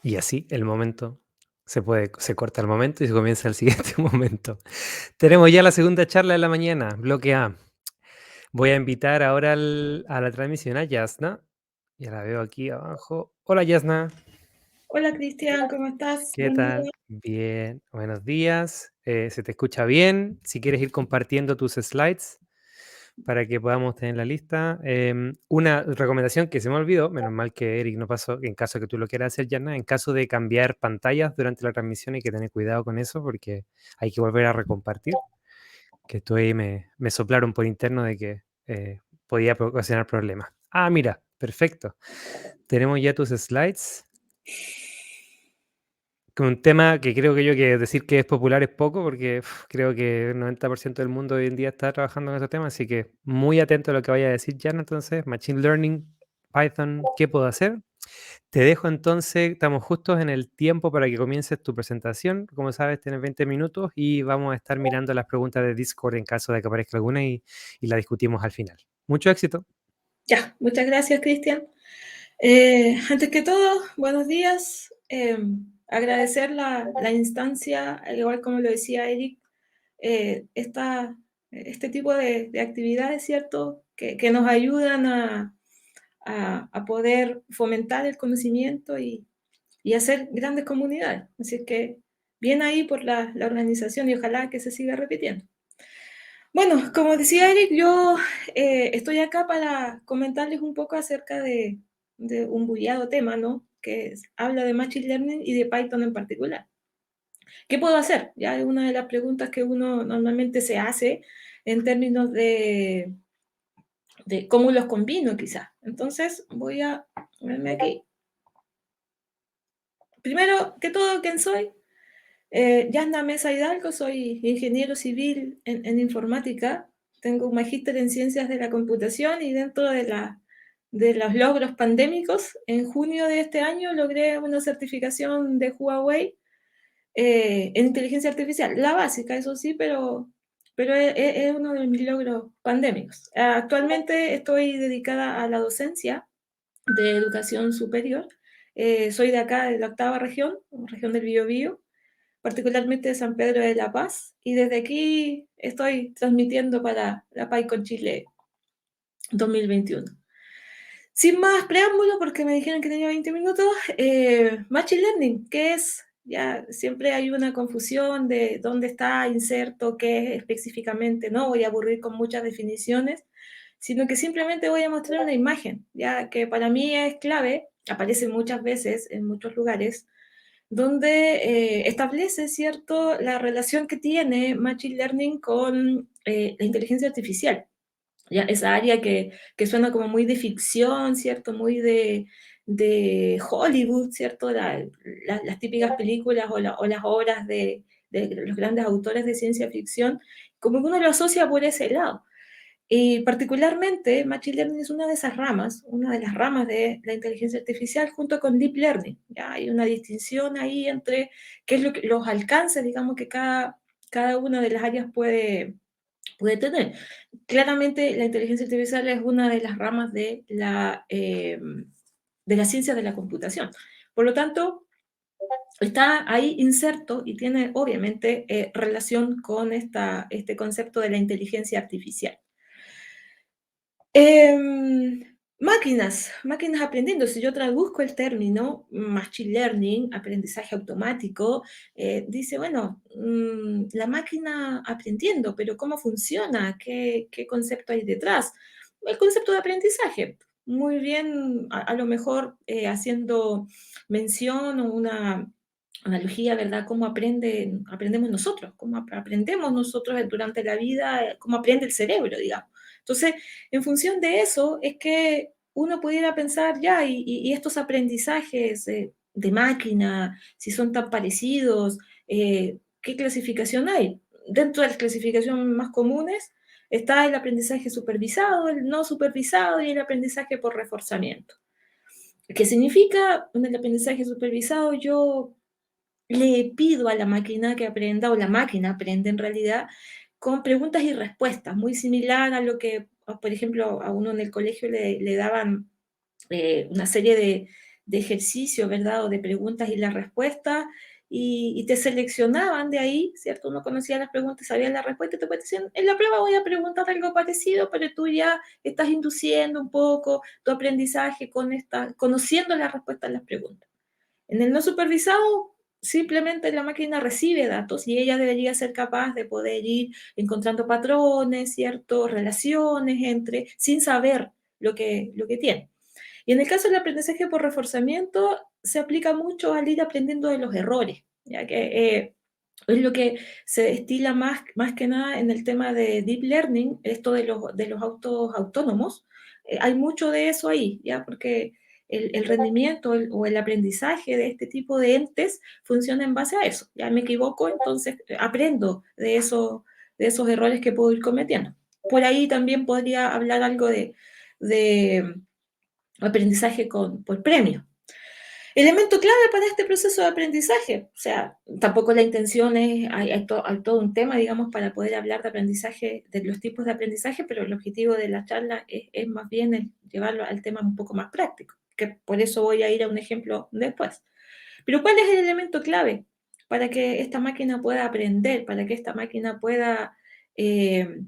Y así el momento se corta el momento y se comienza el siguiente momento. Tenemos ya la segunda charla de la mañana, bloque A. Voy a invitar ahora a la transmisión a Yasna. Ya la veo aquí abajo. Hola Yasna, Hola Cristian, ¿cómo estás? ¿qué Buen tal? día. Bien, buenos días. ¿Se te escucha bien? Si quieres ir compartiendo tus slides para que podamos tener la lista. Una recomendación que se me olvidó, menos mal que Eric no pasó, en caso que tú lo quieras hacer, Yasna, en caso de cambiar pantallas durante la transmisión hay que tener cuidado con eso porque hay que volver a recompartir. Que esto ahí me soplaron por interno de que podía ocasionar problemas. Ah, mira, perfecto. Tenemos ya tus slides. Con un tema que creo que yo que decir que es popular es poco, porque creo que el 90% del mundo hoy en día está trabajando en esos temas, así que muy atento a lo que vaya a decir Jan. Entonces, Machine Learning, Python, ¿qué puedo hacer? Te dejo entonces, estamos justos en el tiempo para que comiences tu presentación. Como sabes, tienes 20 minutos y vamos a estar mirando las preguntas de Discord en caso de que aparezca alguna y la discutimos al final. Mucho éxito. Ya, muchas gracias Cristian. Antes que todo, buenos días. Agradecer la instancia, al igual como lo decía Eric, este tipo de actividades, ¿cierto? Que nos ayudan a poder fomentar el conocimiento y hacer grandes comunidades. Así que bien ahí por la organización y ojalá que se siga repitiendo. Bueno, como decía Eric, yo estoy acá para comentarles un poco acerca de un bullado tema, ¿no? Habla de Machine Learning y de Python en particular. ¿Qué puedo hacer? Ya es una de las preguntas que uno normalmente se hace en términos de cómo los combino, quizás. Entonces, voy a verme aquí. Primero que todo, ¿quién soy? Yasna Mesa Hidalgo, soy ingeniero civil en informática, tengo un magíster en ciencias de la computación y dentro de los logros pandémicos, en junio de este año logré una certificación de Huawei en inteligencia artificial, la básica, eso sí, pero es uno de mis logros pandémicos. Actualmente estoy dedicada a la docencia de educación superior, soy de acá, de la octava región, región del Biobío, particularmente de San Pedro de la Paz, y desde aquí estoy transmitiendo para la PyCon Chile 2021. Sin más preámbulo, porque me dijeron que tenía 20 minutos, Machine Learning, ¿qué es? Ya siempre hay una confusión de dónde está inserto, qué es específicamente, no voy a aburrir con muchas definiciones, sino que simplemente voy a mostrar una imagen, ya que para mí es clave, aparece muchas veces en muchos lugares, donde establece, ¿cierto?, la relación que tiene Machine Learning con la inteligencia artificial. ¿Ya? Esa área que suena como muy de ficción, ¿cierto?, muy de Hollywood, ¿cierto?, las típicas películas o las obras de los grandes autores de ciencia ficción, como que uno lo asocia por ese lado. Y particularmente, Machine Learning es una de esas ramas, una de las ramas de la inteligencia artificial junto con Deep Learning. ¿Ya? Hay una distinción ahí entre qué es los alcances, digamos, que cada una de las áreas puede tener. Claramente, la inteligencia artificial es una de las ramas de la ciencia de la computación. Por lo tanto, está ahí inserto y tiene obviamente relación con este concepto de la inteligencia artificial. Máquinas aprendiendo. Si yo traduzco el término Machine Learning, aprendizaje automático, dice, bueno, la máquina aprendiendo, pero ¿cómo funciona? ¿Qué concepto hay detrás? El concepto de aprendizaje. Muy bien, a lo mejor haciendo mención o una analogía, ¿verdad? ¿Cómo aprendemos nosotros? ¿Cómo aprendemos nosotros durante la vida? ¿Cómo aprende el cerebro, digamos? Entonces, en función de eso, es que uno pudiera pensar ya, y estos aprendizajes de máquina, si son tan parecidos, ¿qué clasificación hay? Dentro de las clasificaciones más comunes está el aprendizaje supervisado, el no supervisado y el aprendizaje por reforzamiento. ¿Qué significa? En el aprendizaje supervisado yo le pido a la máquina que aprenda, o la máquina aprende en realidad, con preguntas y respuestas, muy similar a lo que, por ejemplo, a uno en el colegio le daban una serie de ejercicio, ¿verdad? O de preguntas y las respuestas, y te seleccionaban de ahí, ¿cierto? Uno conocía las preguntas, sabía la respuesta, y te decían, en la prueba voy a preguntar algo parecido, pero tú ya estás induciendo un poco tu aprendizaje conociendo la respuesta a las preguntas. En el no supervisado, simplemente la máquina recibe datos y ella debería ser capaz de poder ir encontrando patrones, ¿cierto? Relaciones entre, sin saber lo que tiene. Y en el caso del aprendizaje por reforzamiento, se aplica mucho al ir aprendiendo de los errores, ya que es lo que se destila más que nada en el tema de deep learning, esto de los autos autónomos. Hay mucho de eso ahí, ¿ya? Porque el rendimiento o el aprendizaje de este tipo de entes funciona en base a eso. Ya me equivoco, entonces aprendo de esos errores que puedo ir cometiendo. Por ahí también podría hablar algo de aprendizaje por premio. Elemento clave para este proceso de aprendizaje. O sea, tampoco la intención es, hay todo un tema, digamos, para poder hablar de aprendizaje, de los tipos de aprendizaje, pero el objetivo de la charla es más bien llevarlo al tema un poco más práctico, que por eso voy a ir a un ejemplo después. Pero ¿cuál es el elemento clave para que esta máquina pueda aprender, para que esta máquina pueda eh,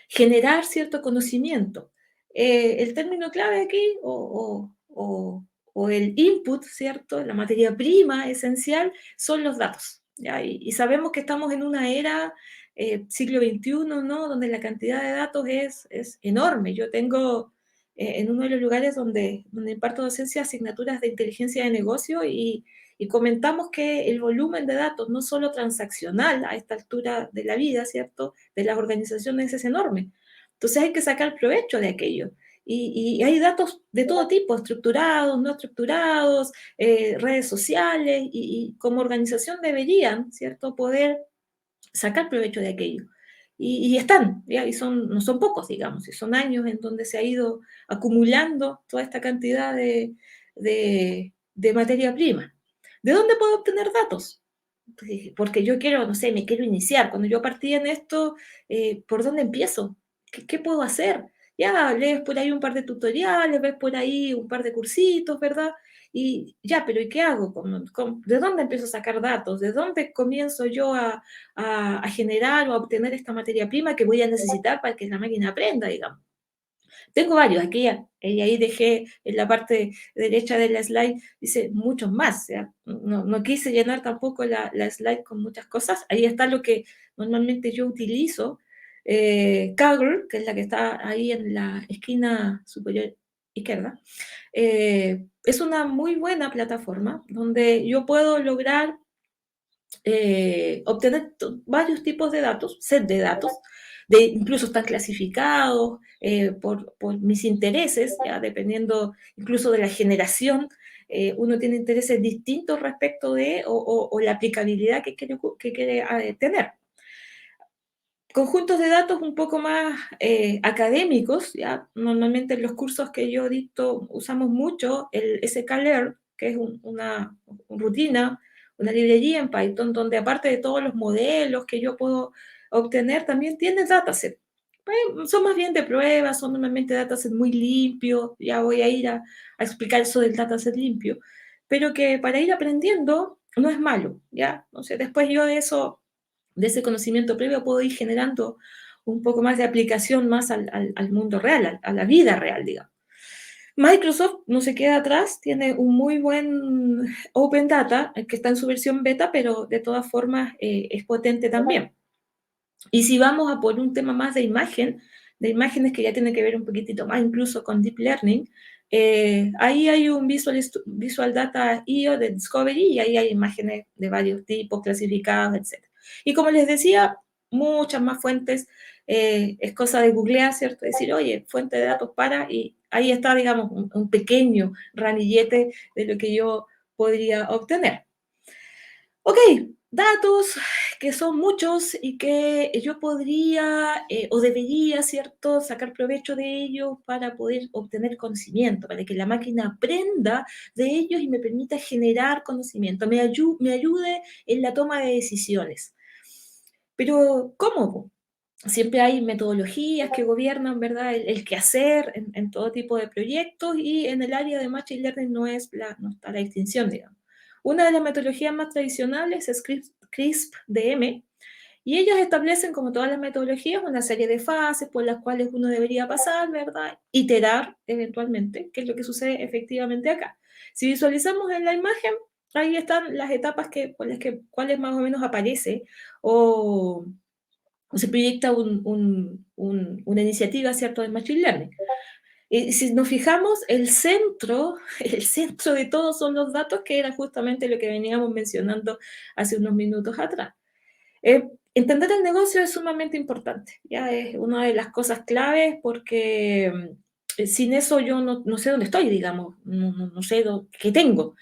generar cierto conocimiento? El término clave aquí, o el input, ¿cierto? La materia prima esencial son los datos. ¿Ya? Y sabemos que estamos en una era, siglo XXI, ¿no? Donde la cantidad de datos es enorme. Yo tengo en uno de los lugares donde imparto docencia asignaturas de inteligencia de negocio y comentamos que el volumen de datos, no solo transaccional a esta altura de la vida, ¿cierto? De las organizaciones es enorme. Entonces hay que sacar provecho de aquello. Y hay datos de todo tipo, estructurados, no estructurados, redes sociales, y como organización deberían, ¿cierto?, poder sacar provecho de aquello. Y están, ¿ya? Y no son pocos, digamos, y son años en donde se ha ido acumulando toda esta cantidad de materia prima. ¿De dónde puedo obtener datos? Porque yo quiero, no sé, me quiero iniciar. Cuando yo partí en esto, ¿por dónde empiezo? ¿Qué puedo hacer? Ya lees por ahí un par de tutoriales, ves por ahí un par de cursitos, ¿verdad? Y ya, pero ¿y qué hago? ¿De dónde empiezo a sacar datos? ¿De dónde comienzo yo a generar o a obtener esta materia prima que voy a necesitar para que la máquina aprenda, digamos? Tengo varios, aquí y ahí dejé en la parte derecha de la slide, dice muchos más, ¿ya? No quise llenar tampoco la slide con muchas cosas, ahí está lo que normalmente yo utilizo, Kaggle, que es la que está ahí en la esquina superior izquierda, es una muy buena plataforma donde yo puedo lograr obtener varios tipos de datos, set de datos, incluso están clasificados por mis intereses, ya dependiendo incluso de la generación, uno tiene intereses distintos respecto de o la aplicabilidad que quiere tener. Conjuntos de datos un poco más académicos, ¿ya? Normalmente en los cursos que yo dicto usamos mucho el sklearn, que es una rutina, una librería en Python, donde aparte de todos los modelos que yo puedo obtener, también tiene dataset. Son más bien de pruebas, son normalmente dataset muy limpios, ya voy a ir a explicar eso del dataset limpio, pero que para ir aprendiendo no es malo, ¿ya? Entonces después yo de ese conocimiento previo puedo ir generando un poco más de aplicación más al mundo real, a la vida real, digamos. Microsoft no se queda atrás, tiene un muy buen Open Data, que está en su versión beta, pero de todas formas es potente también. Y si vamos a por un tema más de imágenes que ya tiene que ver un poquitito más incluso con Deep Learning, ahí hay un Visual Data IO de Discovery y ahí hay imágenes de varios tipos clasificadas, etc. Y como les decía, muchas más fuentes, es cosa de googlear, ¿cierto? Decir, oye, fuente de datos y ahí está, digamos, un pequeño ramillete de lo que yo podría obtener. Ok, datos que son muchos y que yo podría o debería, ¿cierto?, sacar provecho de ellos para poder obtener conocimiento, para que la máquina aprenda de ellos y me permita generar conocimiento, me ayude en la toma de decisiones. Pero, ¿cómo? siempre hay metodologías que gobiernan, ¿verdad?, el quehacer en todo tipo de proyectos, y en el área de Machine Learning no está la distinción, digamos. Una de las metodologías más tradicionales es CRISP-DM, y ellas establecen, como todas las metodologías, una serie de fases por las cuales uno debería pasar, ¿verdad? Iterar eventualmente, que es lo que sucede efectivamente acá. Si visualizamos en la imagen, ahí están las etapas por las cuales más o menos aparece o, o se proyecta una iniciativa, ¿cierto?, de Machine Learning. Y si nos fijamos, el centro de todo son los datos, que era justamente lo que veníamos mencionando hace unos minutos atrás. Entender el negocio es sumamente importante, ya es una de las cosas claves, porque sin eso yo no sé dónde estoy, digamos, no sé qué tengo.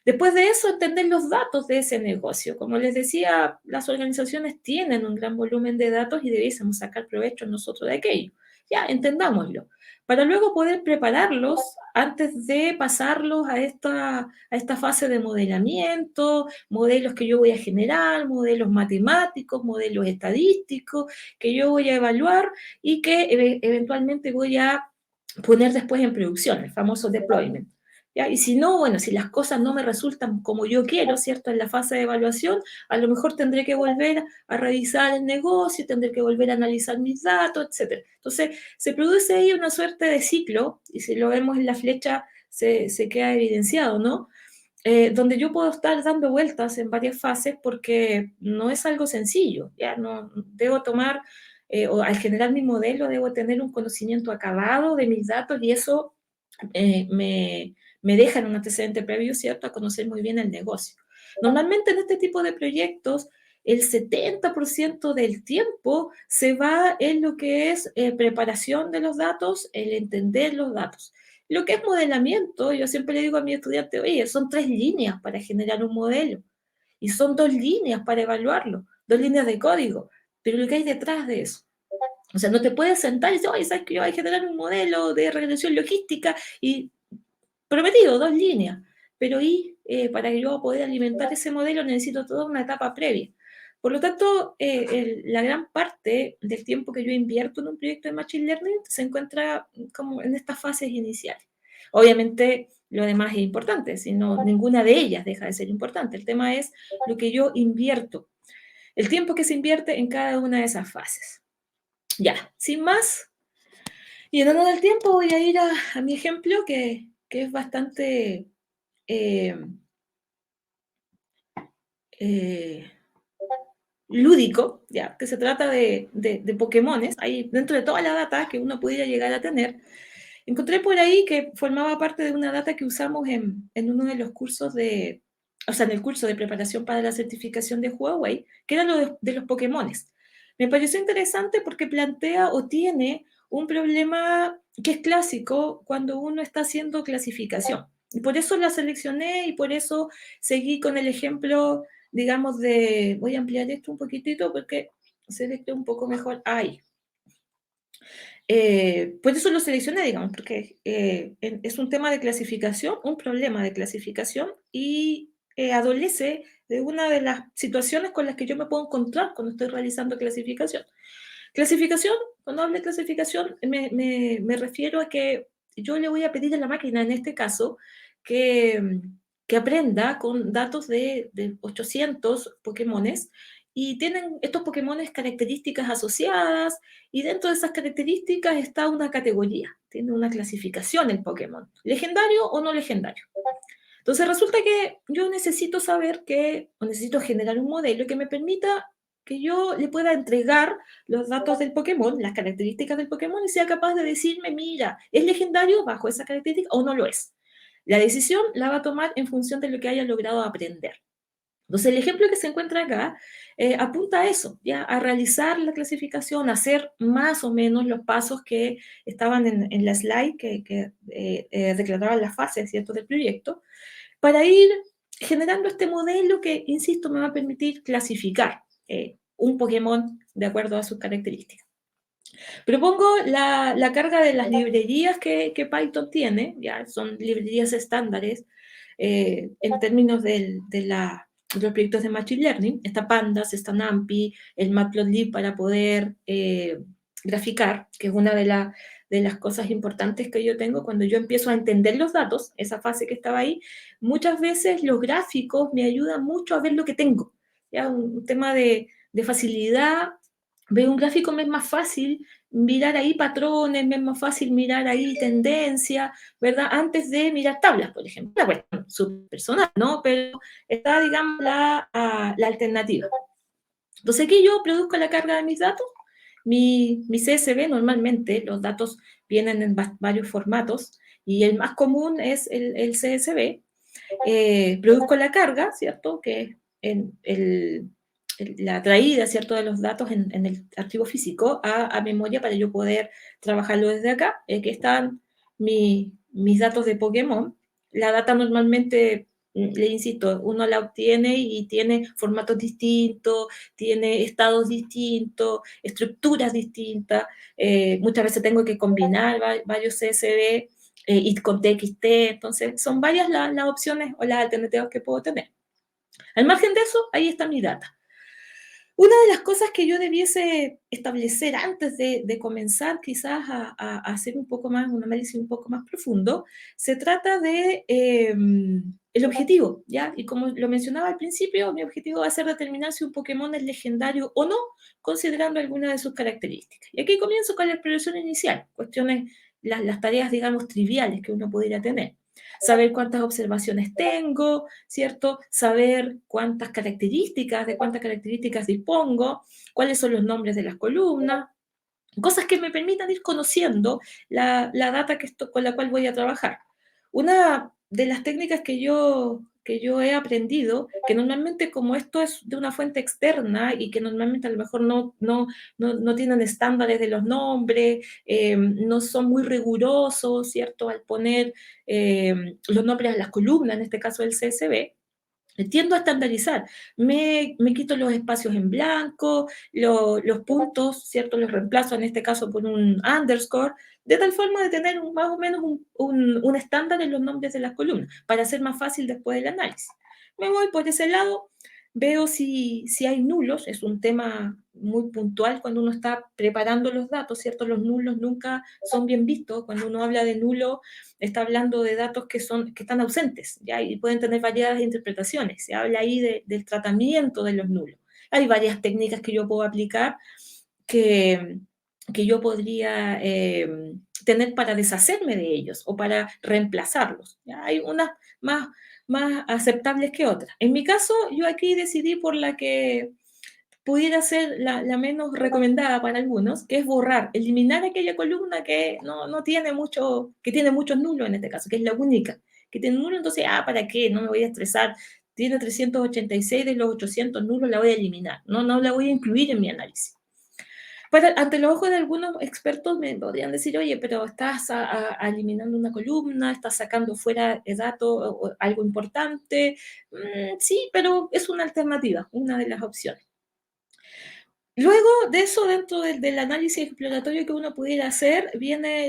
Después de eso, entender los datos de ese negocio. Como les decía, las organizaciones tienen un gran volumen de datos y debiésemos sacar provecho nosotros de aquello. Ya, entendámoslo. Para luego poder prepararlos antes de pasarlos a esta fase de modelamiento, modelos que yo voy a generar, modelos matemáticos, modelos estadísticos que yo voy a evaluar y que eventualmente voy a poner después en producción, el famoso deployment. ¿Ya? Y si no, bueno, si las cosas no me resultan como yo quiero, ¿cierto? En la fase de evaluación, a lo mejor tendré que volver a revisar el negocio, tendré que volver a analizar mis datos, etc. Entonces, se produce ahí una suerte de ciclo, y si lo vemos en la flecha, se queda evidenciado, ¿no? Donde yo puedo estar dando vueltas en varias fases, porque no es algo sencillo, ya no debo tomar, o al generar mi modelo, debo tener un conocimiento acabado de mis datos, y eso eh, me, me deja en un antecedente previo, ¿cierto?, a conocer muy bien el negocio. Normalmente en este tipo de proyectos, el 70% del tiempo se va en lo que es preparación de los datos, el entender los datos. Lo que es modelamiento, yo siempre le digo a mi estudiante, oye, son 3 líneas para generar un modelo y son 2 líneas para evaluarlo, 2 líneas de código, pero lo que hay detrás de eso. O sea, no te puedes sentar y decir, oye, ¿sabes que yo voy a generar un modelo de regresión logística? Y prometido, 2 líneas. Pero para que yo poder alimentar ese modelo necesito toda una etapa previa. Por lo tanto, la gran parte del tiempo que yo invierto en un proyecto de Machine Learning se encuentra como en estas fases iniciales. Obviamente, lo demás es importante, sino ninguna de ellas deja de ser importante. El tema es lo que yo invierto, el tiempo que se invierte en cada una de esas fases. Ya, sin más, y en honor al tiempo voy a ir a mi ejemplo, que es bastante eh, eh, lúdico, ¿ya? Que se trata de Pokémones. Ahí, dentro de toda la data que uno pudiera llegar a tener, encontré por ahí que formaba parte de una data que usamos en uno de los cursos o sea, en el curso de preparación para la certificación de Huawei, que era lo de los Pokémones. Me pareció interesante porque plantea o tiene un problema que es clásico cuando uno está haciendo clasificación. Y por eso la seleccioné, y por eso seguí con el ejemplo, digamos, voy a ampliar esto un poquitito porque se ve un poco mejor ahí. Por eso lo seleccioné, digamos, porque es un tema de clasificación, un problema de clasificación, y adolece de una de las situaciones con las que yo me puedo encontrar cuando estoy realizando clasificación. Clasificación, cuando hablo de clasificación, me refiero a que yo le voy a pedir a la máquina, en este caso, que, que aprenda con datos de 800 Pokémones, y tienen estos Pokémones características asociadas, y dentro de esas características está una categoría, tiene una clasificación el Pokémon, legendario o no legendario. Entonces resulta que yo necesito saber o necesito generar un modelo que me permita que yo le pueda entregar los datos del Pokémon, las características del Pokémon, y sea capaz de decirme, mira, ¿es legendario bajo esa característica o no lo es? La decisión la va a tomar en función de lo que haya logrado aprender. Entonces, el ejemplo que se encuentra acá apunta a eso, ya a realizar la clasificación, a hacer más o menos los pasos que estaban en la slide que declaraban las fases, ¿cierto?, del proyecto, para ir generando este modelo que, insisto, me va a permitir clasificar un Pokémon de acuerdo a sus características. Propongo la carga de las librerías que Python tiene, ya son librerías estándares en términos otros proyectos de Machine Learning. Está Pandas, está NumPy, el Matplotlib para poder graficar, que es una de las cosas importantes que yo tengo cuando yo empiezo a entender los datos, esa fase que estaba ahí. Muchas veces los gráficos me ayudan mucho a ver lo que tengo. ¿Ya? Un tema de facilidad. Veo un gráfico, me es más fácil mirar ahí patrones, me es más fácil mirar ahí tendencia, ¿verdad? Antes de mirar tablas, por ejemplo. Una cuestión súper personal, ¿no? Pero está, digamos, la alternativa. Entonces aquí yo produzco la carga de mis datos. Mi CSV, normalmente los datos vienen en varios formatos y el más común es el CSV. Produzco la carga, ¿cierto? Que es la traída, ¿cierto?, de los datos en el archivo físico a memoria para yo poder trabajarlo desde acá. Que están mis datos de Pokémon. La data normalmente, le insisto, uno la obtiene y tiene formatos distintos, tiene estados distintos, estructuras distintas. Muchas veces tengo que combinar varios CSV y con TXT, entonces son varias las opciones o las alternativas que puedo tener. Al margen de eso, ahí está mi data. Una de las cosas que yo debiese establecer antes de comenzar quizás a hacer un poco más, un análisis un poco más profundo, se trata de el objetivo, ¿ya? Y como lo mencionaba al principio, mi objetivo va a ser determinar si un Pokémon es legendario o no, considerando algunas de sus características. Y aquí comienzo con la exploración inicial, cuestiones, las tareas, digamos, triviales que uno pudiera tener. Saber cuántas observaciones tengo, ¿cierto? Saber de cuántas características dispongo, cuáles son los nombres de las columnas, cosas que me permitan ir conociendo la data con la cual voy a trabajar. Una de las técnicas que yo he aprendido, que normalmente como esto es de una fuente externa y que normalmente a lo mejor no tienen estándares de los nombres, no son muy rigurosos, ¿cierto?, al poner los nombres a las columnas, en este caso del CSV, tiendo a estandarizar. Me quito los espacios en blanco, los puntos, ¿cierto? Los reemplazo en este caso por un underscore, de tal forma de tener más o menos un estándar en los nombres de las columnas, para hacer más fácil después el análisis. Me voy por ese lado, veo si hay nulos, es un tema muy puntual cuando uno está preparando los datos, ¿cierto? Los nulos nunca son bien vistos. Cuando uno habla de nulo, está hablando de datos que están ausentes, ¿ya? Y pueden tener variadas interpretaciones. Se habla ahí del tratamiento de los nulos. Hay varias técnicas que yo puedo aplicar que, que yo podría tener para deshacerme de ellos o para reemplazarlos, ¿ya? Hay unas más aceptables que otras. En mi caso, yo aquí decidí por la que pudiera ser la menos recomendada para algunos, que es borrar, eliminar aquella columna que no tiene mucho, que tiene muchos nulos en este caso, que es la única, que tiene nulo. Entonces, ¿para qué? No me voy a estresar. Tiene 386 de los 800 nulos, la voy a eliminar. No la voy a incluir en mi análisis. Ante los ojos de algunos expertos me podrían decir, oye, pero estás eliminando una columna, estás sacando fuera el dato o algo importante. Sí, pero es una alternativa, una de las opciones. Luego de eso, dentro del análisis exploratorio que uno pudiera hacer, viene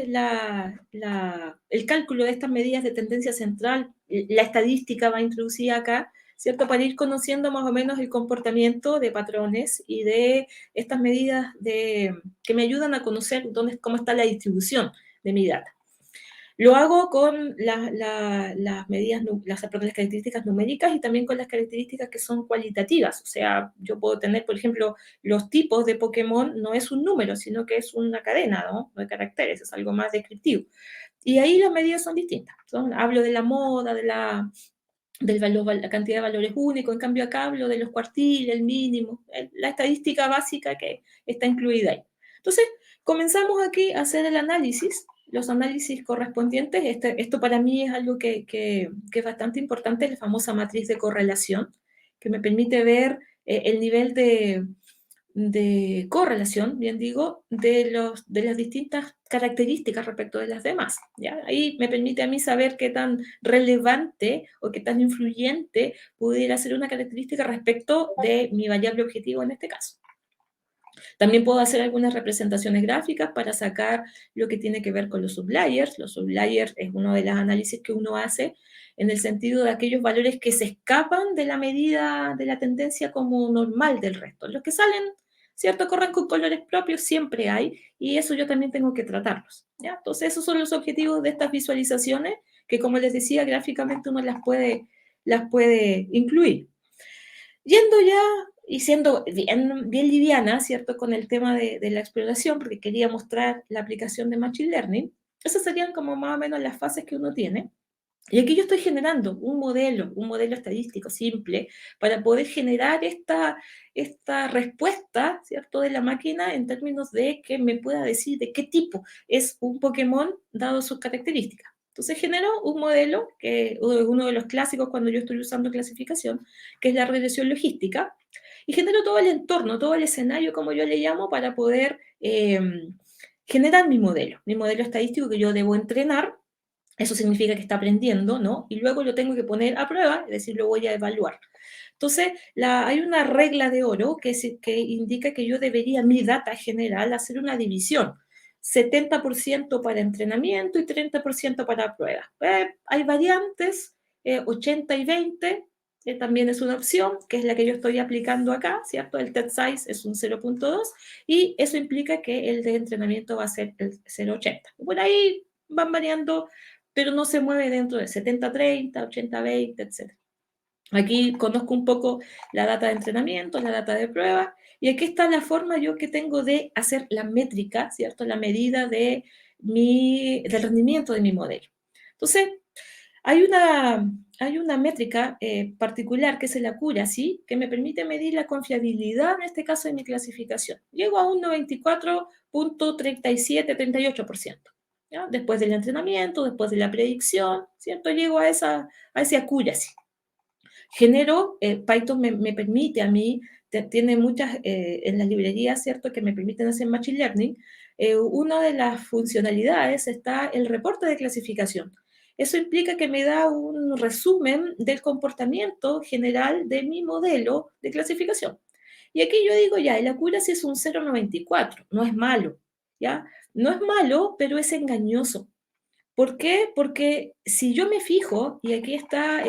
el cálculo de estas medidas de tendencia central. La estadística va introducida acá, ¿cierto? Para ir conociendo más o menos el comportamiento de patrones y de estas medidas que me ayudan a conocer cómo está la distribución de mi data. Lo hago con las medidas, las características numéricas y también con las características que son cualitativas. O sea, yo puedo tener, por ejemplo, los tipos de Pokémon no es un número, sino que es una cadena, ¿no? De caracteres, es algo más descriptivo. Y ahí las medidas son distintas. Hablo de la moda, del valor, la cantidad de valores únicos. En cambio acá hablo de los cuartiles, el mínimo, la estadística básica que está incluida ahí. Entonces, comenzamos aquí a hacer el análisis, los análisis correspondientes. Esto para mí es algo que es bastante importante, la famosa matriz de correlación, que me permite ver el nivel de correlación, bien digo, de las distintas características respecto de las demás, ¿ya? Ahí me permite a mí saber qué tan relevante o qué tan influyente pudiera ser una característica respecto de mi variable objetivo en este caso. También puedo hacer algunas representaciones gráficas para sacar lo que tiene que ver con los sublayers. Los sublayers es uno de los análisis que uno hace en el sentido de aquellos valores que se escapan de la medida de la tendencia como normal del resto. Los que salen, ¿cierto? Corren con colores propios, siempre hay, y eso yo también tengo que tratarlos, ¿ya? Entonces, esos son los objetivos de estas visualizaciones, que como les decía, gráficamente uno las puede incluir. Yendo ya y siendo bien liviana, ¿cierto? Con el tema de la exploración, porque quería mostrar la aplicación de Machine Learning, esas serían como más o menos las fases que uno tiene. Y aquí yo estoy generando un modelo estadístico simple, para poder generar esta respuesta, ¿cierto?, de la máquina en términos de que me pueda decir de qué tipo es un Pokémon dado sus características. Entonces genero un modelo, que es uno de los clásicos cuando yo estoy usando clasificación, que es la regresión logística, y genero todo el entorno, todo el escenario, como yo le llamo, para poder generar mi modelo estadístico que yo debo entrenar. Eso significa que está aprendiendo, ¿no? Y luego lo tengo que poner a prueba, es decir, lo voy a evaluar. Entonces, hay una regla de oro que indica que yo debería, mi data general, hacer una división. 70% para entrenamiento y 30% para prueba. Hay variantes, 80 y 20, también es una opción, que es la que yo estoy aplicando acá, ¿cierto? El test size es un 0.2 y eso implica que el de entrenamiento va a ser el 0.80. Por ahí van variando, pero no se mueve dentro de 70-30, 80-20, etc. Aquí conozco un poco la data de entrenamiento, la data de prueba, y aquí está la forma yo que tengo de hacer la métrica, ¿cierto? La medida del rendimiento de mi modelo. Entonces, hay una métrica particular que es el accuracy, que me permite medir la confiabilidad, en este caso, de mi clasificación. Llego a un 94.37-38%. ¿Ya? Después del entrenamiento, después de la predicción, ¿cierto? Llego a ese accuracy. Genero, Python me permite a mí, tiene muchas en las librerías, ¿cierto?, que me permiten hacer Machine Learning. Una de las funcionalidades está el reporte de clasificación. Eso implica que me da un resumen del comportamiento general de mi modelo de clasificación. Y aquí yo digo, ya, el accuracy es un 0.94, no es malo, ¿ya? No es malo, pero es engañoso. ¿Por qué? Porque si yo me fijo, y aquí está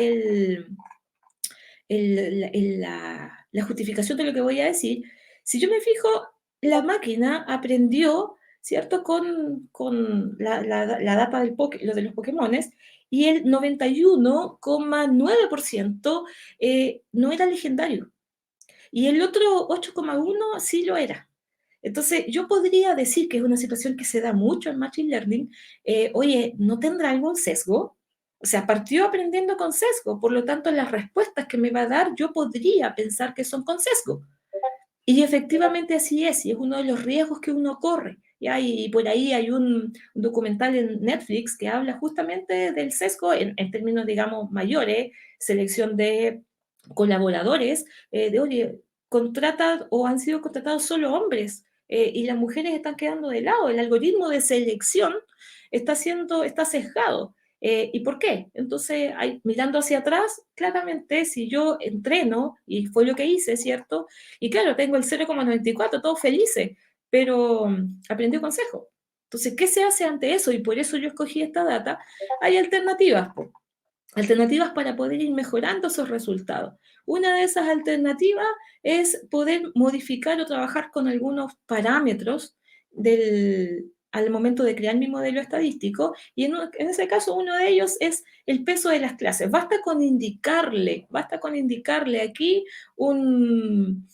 la justificación de lo que voy a decir, si yo me fijo, la máquina aprendió, ¿cierto?, con la data lo de los Pokémones, y el 91,9% no era legendario, y el otro 8,1% sí lo era. Entonces, yo podría decir que es una situación que se da mucho en Machine Learning. Oye, ¿no tendrá algún sesgo? O sea, partió aprendiendo con sesgo, por lo tanto, las respuestas que me va a dar, yo podría pensar que son con sesgo. Y efectivamente así es, y es uno de los riesgos que uno corre. ¿Ya? Y por ahí hay un documental en Netflix que habla justamente del sesgo en términos, digamos, mayores, selección de colaboradores, oye, contratan o han sido contratados solo hombres, y las mujeres están quedando de lado. El algoritmo de selección está sesgado. ¿Y por qué? Entonces, mirando hacia atrás, claramente, si yo entreno, y fue lo que hice, ¿cierto? Y claro, tengo el 0,94, todos felices, pero aprendió consejo. Entonces, ¿qué se hace ante eso? Y por eso yo escogí esta data. Hay alternativas, alternativas para poder ir mejorando esos resultados. Una de esas alternativas es poder modificar o trabajar con algunos parámetros al momento de crear mi modelo estadístico, y en ese caso uno de ellos es el peso de las clases. Basta con indicarle aquí un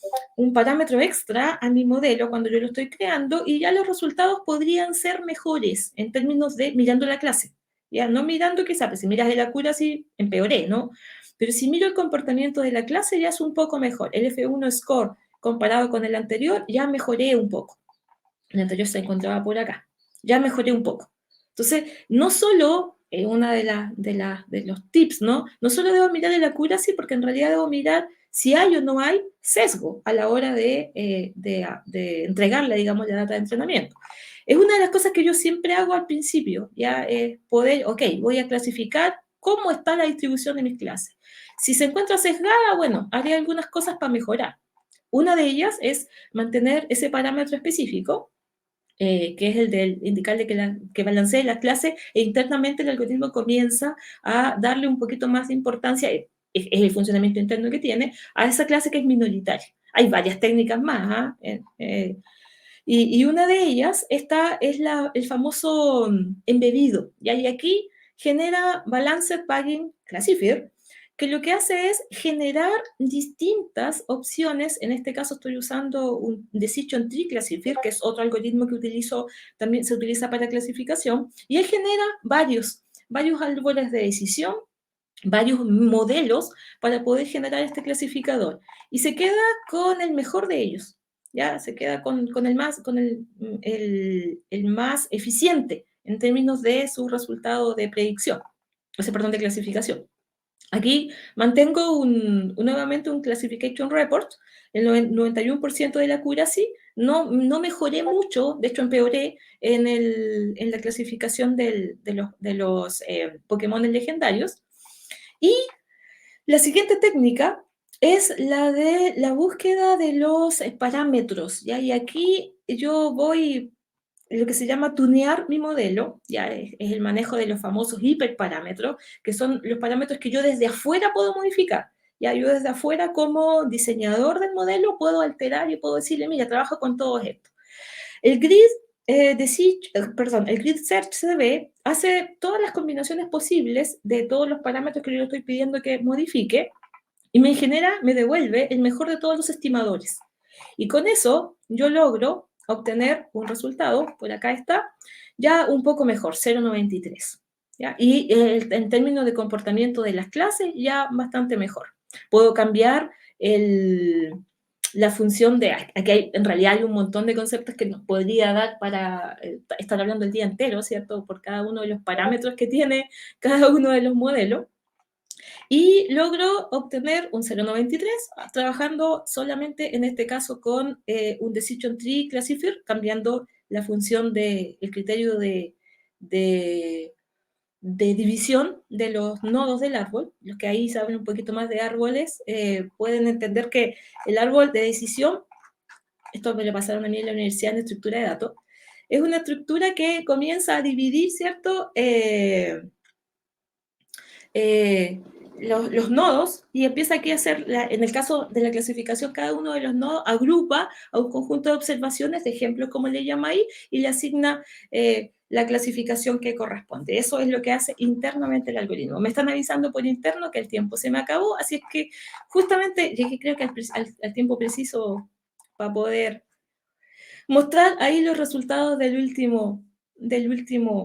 parámetro extra a mi modelo cuando yo lo estoy creando, y ya los resultados podrían ser mejores en términos de mirando la clase. Ya no mirando quizá, pues si miras el accuracy, empeoré, ¿no? Pero si miro el comportamiento de la clase, ya es un poco mejor. El F1 score comparado con el anterior, ya mejoré un poco. El anterior se encontraba por acá. Ya mejoré un poco. Entonces, no solo, una de los tips, ¿no? No solo debo mirar el accuracy, porque en realidad debo mirar si hay o no hay sesgo a la hora de entregarle, digamos, la data de entrenamiento. Es una de las cosas que yo siempre hago al principio, ya es poder, ok, voy a clasificar cómo está la distribución de mis clases. Si se encuentra sesgada, bueno, haré algunas cosas para mejorar. Una de ellas es mantener ese parámetro específico, que es el de indicarle que balancee las clases, e internamente el algoritmo comienza a darle un poquito más de importancia, es el funcionamiento interno que tiene, a esa clase que es minoritaria. Hay varias técnicas más, ¿ah? Y una de ellas es el famoso embebido. ¿Ya? Y aquí genera Balanced Padding Classifier, que lo que hace es generar distintas opciones. En este caso estoy usando un Decision Tree Classifier, que es otro algoritmo que también se utiliza para clasificación, y él genera varios árboles de decisión, varios modelos para poder generar este clasificador. Y se queda con el mejor de ellos, ¿ya? Se queda con el más eficiente en términos de su resultado de predicción, de clasificación. Aquí mantengo nuevamente un Classification Report, el 91% de la accuracy. No mejoré mucho, de hecho empeoré en la clasificación de los Pokémon legendarios. Y la siguiente técnica es la de la búsqueda de los parámetros, ¿ya? Y aquí yo voy lo que se llama tunear mi modelo, ya es el manejo de los famosos hiperparámetros, que son los parámetros que yo desde afuera puedo modificar. Ya yo desde afuera como diseñador del modelo puedo alterar y puedo decirle, mira, trabajo con todo esto. El grid el grid search CDB hace todas las combinaciones posibles de todos los parámetros que yo le estoy pidiendo que modifique y me devuelve el mejor de todos los estimadores. Y con eso yo logro obtener un resultado, por acá está, ya un poco mejor, 0,93. ¿Ya? Y en términos de comportamiento de las clases, ya bastante mejor. Puedo cambiar la función de, aquí en realidad hay un montón de conceptos que nos podría dar para estar hablando el día entero, ¿cierto? Por cada uno de los parámetros que tiene cada uno de los modelos. Y logro obtener un 0,93 trabajando solamente en este caso con un Decision Tree Classifier, cambiando la función del criterio de división de los nodos del árbol. Los que ahí saben un poquito más de árboles pueden entender que el árbol de decisión, esto me lo pasaron a mí en la universidad en estructura de datos, es una estructura que comienza a dividir, ¿cierto? Los nodos y empieza aquí a hacer, en el caso de la clasificación, cada uno de los nodos agrupa a un conjunto de observaciones, de ejemplos, como le llama ahí, y le asigna la clasificación que corresponde. Eso es lo que hace internamente el algoritmo. Me están avisando por interno que el tiempo se me acabó, así es que justamente llegué creo que al tiempo preciso para poder mostrar ahí los resultados del último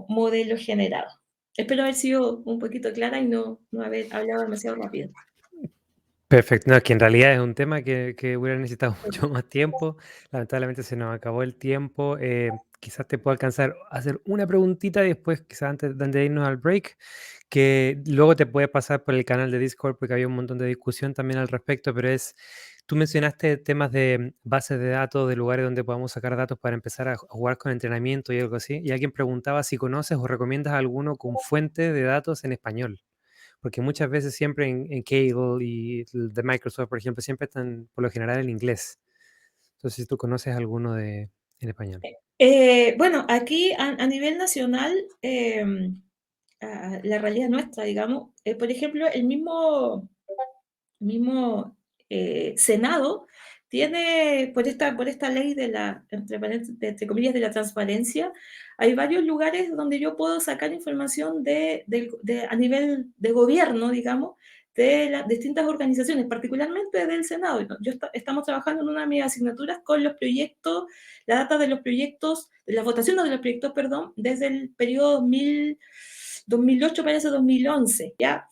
modelo generado. Espero haber sido un poquito clara y no haber hablado demasiado rápido. Perfecto. No, es que en realidad es un tema que hubiera necesitado mucho más tiempo. Lamentablemente se nos acabó el tiempo. Quizás te pueda alcanzar a hacer una preguntita y después, quizás antes de irnos al break, que luego te puede pasar por el canal de Discord porque había un montón de discusión también al respecto, pero tú mencionaste temas de bases de datos, de lugares donde podamos sacar datos para empezar a jugar con entrenamiento y algo así. Y alguien preguntaba si conoces o recomiendas alguno con fuente de datos en español. Porque muchas veces siempre en Kaggle y de Microsoft, por ejemplo, siempre están por lo general en inglés. Entonces, si tú conoces alguno en español. Bueno, aquí a nivel nacional, la realidad nuestra, digamos, por ejemplo, el mismo Senado tiene, por esta ley de entre comillas, de la transparencia, hay varios lugares donde yo puedo sacar información a nivel de gobierno, digamos, de las distintas organizaciones, particularmente del Senado. Estamos trabajando en una de mis asignaturas con los proyectos, la data de los proyectos, de las votaciones de los proyectos, perdón, desde el periodo 2008, parece 2011, ¿ya?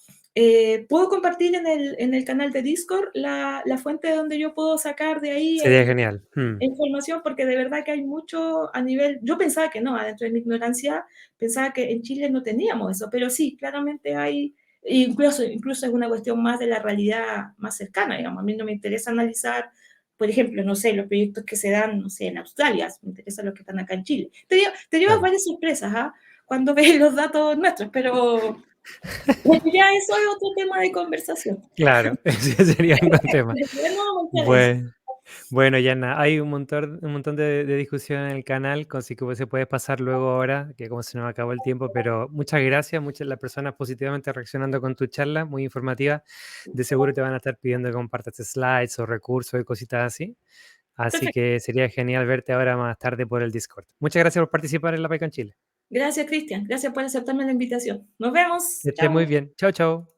Puedo compartir en el canal de Discord la fuente de donde yo puedo sacar de ahí Sería genial. información, porque de verdad que hay mucho a nivel, yo pensaba que no, dentro de mi ignorancia, pensaba que en Chile no teníamos eso, pero sí, claramente hay, incluso es una cuestión más de la realidad más cercana, digamos. A mí no me interesa analizar, por ejemplo, no sé, los proyectos que se dan, no sé, en Australia, me interesan los que están acá en Chile. Te llevas Claro. varias sorpresas, ¿ah? Cuando ves los datos nuestros, pero ya eso es otro tema de conversación. Claro, ese sería un buen tema. Bueno, muchas gracias. Bueno. Bueno, Yana, hay un montón de discusión en el canal, así que se puede pasar luego ahora, que como se nos acabó el tiempo, pero muchas gracias, muchas las personas positivamente reaccionando con tu charla, muy informativa. De seguro te van a estar pidiendo que compartas slides o recursos y cositas así. Así Perfecto. que sería genial verte ahora más tarde por el Discord. Muchas gracias por participar en la PyCon Chile. Gracias, Cristian. Gracias por aceptarme la invitación. Nos vemos. Que estés muy Chao. bien. Chao, chao.